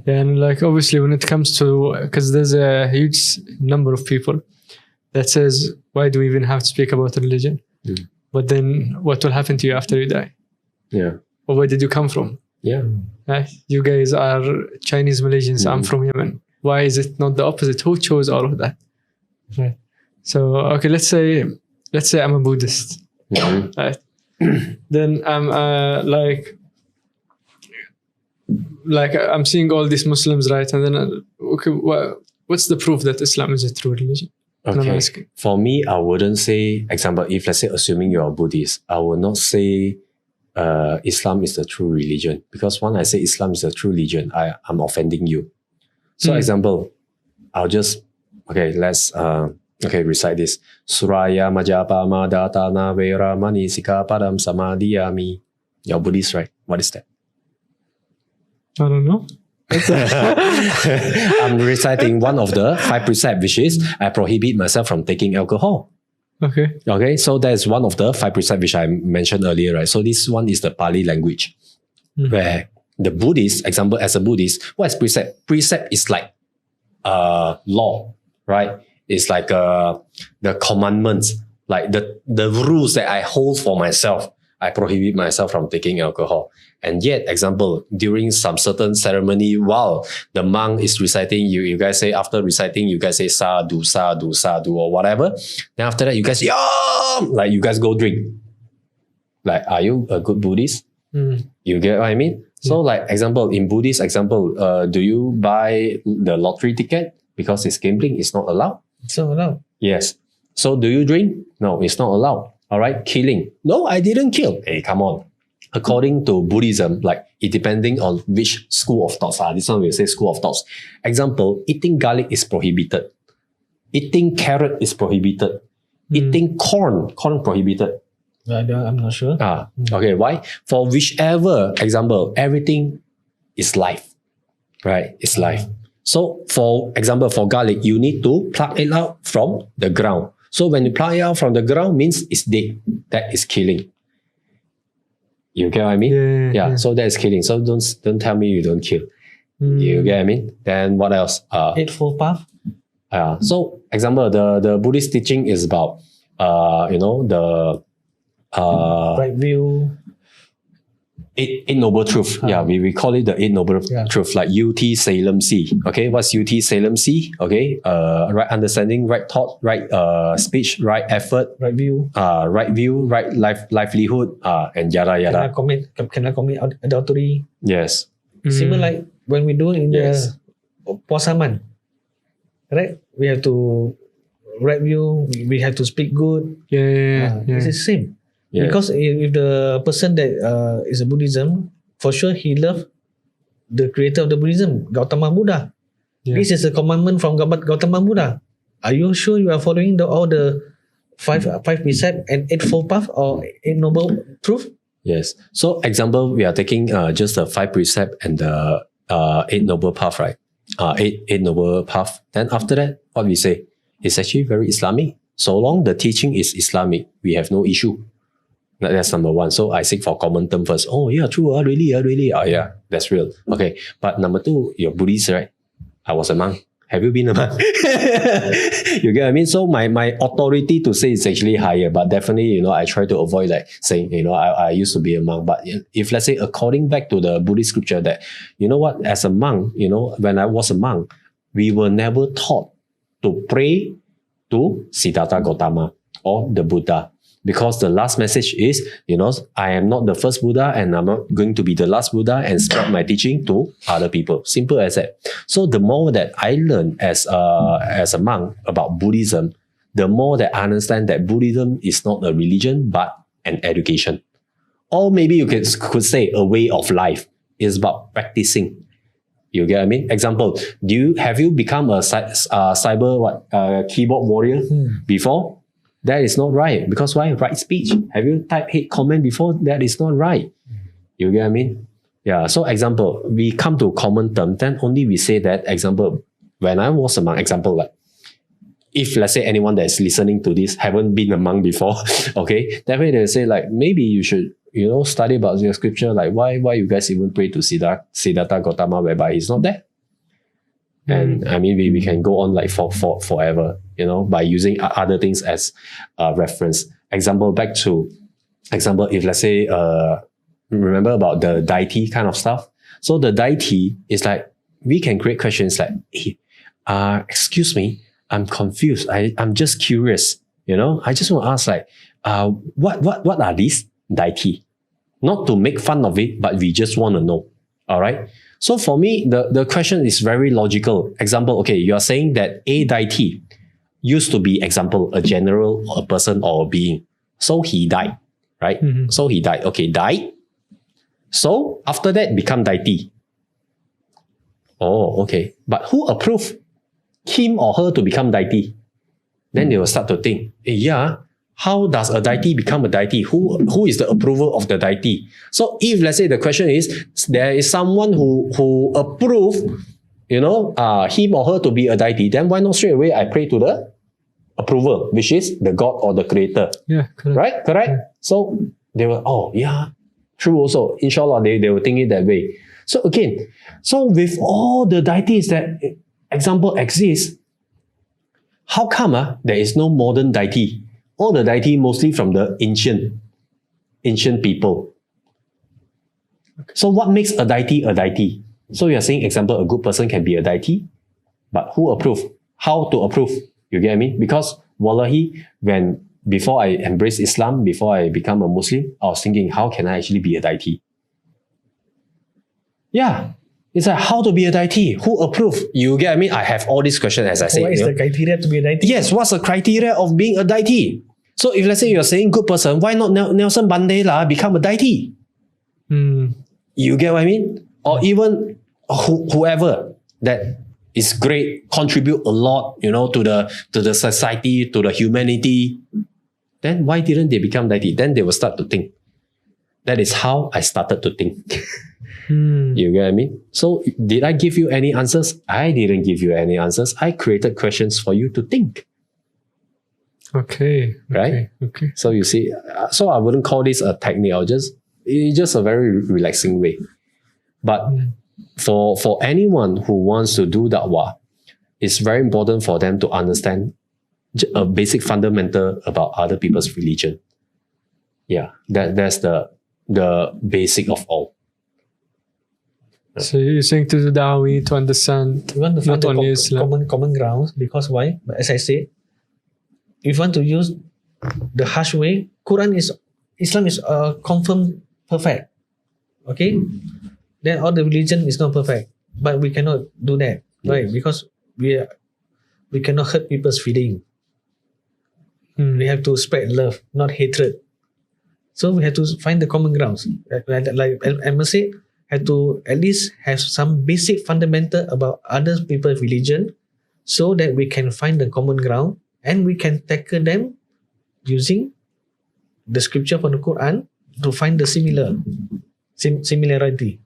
Yeah, and like obviously when it comes to, because there's a huge number of people that says, why do we even have to speak about religion? But then what will happen to you after you die? Yeah. Or where did you come from? Yeah. Right? You guys are Chinese Malaysians. I'm from Yemen. Why is it not the opposite? Who chose all of that? Right. So okay, let's say I'm a Buddhist. Right. Then I'm like I'm seeing all these Muslims, right? And then okay, what's the proof that Islam is a true religion? Okay. For me, I wouldn't say, example, if let's say assuming you're a Buddhist, I will not say Islam is the true religion, because when I say Islam is the true religion, I'm offending you. So example, I'll just let's recite this. Suraya Majapa Madatana Vera Mani Sikapadam Samadhiyami. You're Buddhist, right? What is that? I don't know. I'm reciting one of the 5 precepts, which is I prohibit myself from taking alcohol. Okay, so that's one of the 5 precepts which I mentioned earlier, right? So this one is the Pali language, where the Buddhist, example, as a Buddhist, what is precept? Precept is like law, right? It's like the commandments, like the rules that I hold for myself. I prohibit myself from taking alcohol. And yet, example, during some certain ceremony, while the monk is reciting, you guys say, after reciting, you guys say sadhu, sadhu, sadhu, or whatever. Then after that, you guys say, like you guys go drink. Like, are you a good Buddhist? You get what I mean? So like, example, in Buddhist example, do you buy the lottery ticket? Because it's gambling, it's not allowed. It's not allowed. Yes. So do you drink? No, it's not allowed. All right, killing. No, I didn't kill. Hey, come on. According to Buddhism, like it depending on which school of thoughts. This one will say school of thoughts. Example, eating garlic is prohibited. Eating carrot is prohibited. Eating corn prohibited. I'm not sure. Okay, why? For whichever example, everything is life, right? It's life. So for example, for garlic, you need to pluck it out from the ground. So when you pluck it out from the ground, means it's dead. That is killing. You get what I mean? Yeah. So that is killing. So don't tell me you don't kill. You get what I mean? Then what else? Eightfold Path. So example, the Buddhist teaching is about the right view. Eight Noble Truth. We call it the Eight Noble Truth, like UT Salem C. Okay, what's UT Salem C? Okay, right understanding, right thought, right speech, right effort, right view, right livelihood, and yada yada. Can I commit adultery? Yes. Similar like when we do in the puasa month, right? We have to right view. We have to speak good. It's the same. Yeah. Because if the person that is a Buddhism, for sure he loves the creator of the Buddhism, Gautama Buddha. This is a commandment from Gautama Buddha. Are you sure you are following all the five precepts and eightfold path or eight noble truth? Yes. So example, we are taking just the 5 precepts and the eight noble path, right? Eight noble path. Then after that, what we say? It's actually very Islamic. So long the teaching is Islamic, we have no issue. That's number 1. So I seek for common term first. Oh yeah, true. Really. Oh yeah, that's real. Okay. But number 2, you're Buddhist, right? I was a monk. Have you been a monk? You get what I mean? So my authority to say is actually higher, but definitely, I try to avoid like saying, I used to be a monk. But if let's say, according back to the Buddhist scripture that, as a monk, when I was a monk, we were never taught to pray to Siddhartha Gautama or the Buddha. Because the last message is, I am not the first Buddha and I'm not going to be the last Buddha and spread my teaching to other people. Simple as that. So the more that I learn as a monk about Buddhism, the more that I understand that Buddhism is not a religion, but an education. Or maybe you could say a way of life. It's about practicing. You get what I mean? Example, have you become a cyber keyboard warrior before? That is not right. Because why? Right speech. Have you typed hate comment before? That is not right. You get what I mean? Yeah. So example, we come to common term, then only we say that. Example, when I was a monk, example, like if let's say anyone that is listening to this haven't been a monk before, okay, definitely they'll say like, maybe you should, study about your scripture, like why you guys even pray to Siddhartha Gautama whereby he's not there? And I mean, we can go on like for forever, you know, by using other things as reference. Example, if let's say, remember about the deity kind of stuff. So the deity is like, we can create questions like, hey, excuse me, I'm confused. I'm just curious, you know, I just want to ask like, what are these deity? Not to make fun of it, but we just want to know. All right. So for me, the question is very logical. Example, okay, you are saying that a deity used to be, example, a general or a person or a being. So he died, right? So he died. Okay, died. So after that, become deity. Oh, okay. But who approved him or her to become deity? Then they will start to think, yeah, how does a deity become a deity? Who is the approver of the deity? So if let's say the question is, there is someone who approve, you know, him or her to be a deity, then why not straight away I pray to the approver, which is the God or the creator. Yeah, correct. Right? Correct? Yeah. So they will, oh yeah, true also. Inshallah, they will think it that way. So again, so with all the deities that example exists, how come there is no modern deity? All the deity mostly from the ancient people. Okay. So what makes a deity a deity? So you are saying, example, a good person can be a deity, but who approve? How to approve? You get what I mean? Because wallahi, before I embraced Islam, before I become a Muslim, I was thinking, how can I actually be a deity? Yeah. It's like, how to be a deity? Who approve? You get what I mean? I have all these questions as I say. What is the criteria to be a deity? Yes, what's the criteria of being a deity? So if let's say you're saying good person, why not Nelson Mandela become a deity? You get what I mean? Or even whoever that is great, contribute a lot, you know, to the society, to the humanity. Then why didn't they become deity? Then they will start to think. That is how I started to think. You get what I mean? So did I give you any answers? I didn't give you any answers. I created questions for you to think. Okay. Right? Okay. So you see, so I wouldn't call this a technique. It's just a very relaxing way. But for anyone who wants to do dawa, it's very important for them to understand a basic fundamental about other people's religion. Yeah, that's the basic of all. So you're saying to do dawa, we need to understand we want to find not only Islam. common grounds, because why? As I said, if you want to use the harsh way, Islam is confirmed perfect. Okay? Then all the religion is not perfect. But we cannot do that. Right? Because we cannot hurt people's feeling. We have to spread love, not hatred. So we have to find the common grounds. Like I must say, have to at least have some basic fundamental about other people's religion, so that we can find the common ground and we can tackle them using the scripture from the Quran to find the similarity.